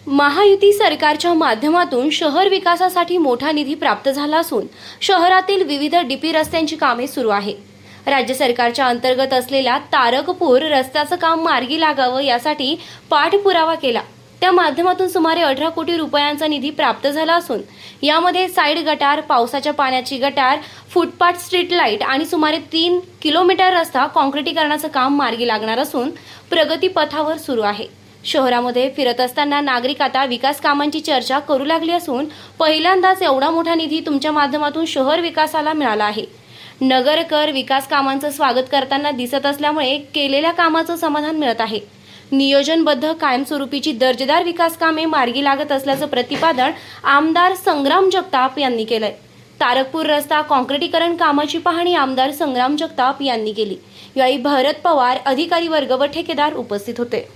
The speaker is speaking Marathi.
महायुती सरकारच्या माध्यमातून शहर विकासासाठी मोठा निधी प्राप्त झाला असून शहरातील विविध डीपी रस्त्यांची कामे सुरू आहे। राज्य सरकारच्या अंतर्गत असलेल्या तारकपूर रस्त्याचं काम मार्गी लागावं यासाठी पाठपुरावा केला। त्या माध्यमातून सुमारे 18 कोटी रुपयांचा निधी प्राप्त झाला असून यामध्ये साईड गटार, पावसाच्या पाण्याची गटार, फुटपाथ, स्ट्रीट लाईट आणि सुमारे 3 किलोमीटर रस्ता काँक्रिटीकरणाचं काम मार्गी लागणार असून प्रगती पथावर सुरू आहे। शहरामध्ये फिरत असताना नागरिक आता विकास कामांची चर्चा करू लागली असून पहिल्यांदाच एवढा मोठा निधी तुमच्या माध्यमातून शहर विकासाला मिळाला आहे। नगरकर विकास कामांचं स्वागत करताना दिसत असल्यामुळे केलेल्या कामाचं समाधान मिळत आहे। नियोजनबद्ध कायमस्वरूपीची दर्जेदार विकास कामे मार्गी लागत असल्याचं प्रतिपादन आमदार संग्राम जगताप यांनी केलंय। तारकपूर रस्ता काँक्रिटीकरण कामाची पाहणी आमदार संग्राम जगताप यांनी केली। यावेळी भरत पवार, अधिकारी वर्ग व ठेकेदार उपस्थित होते।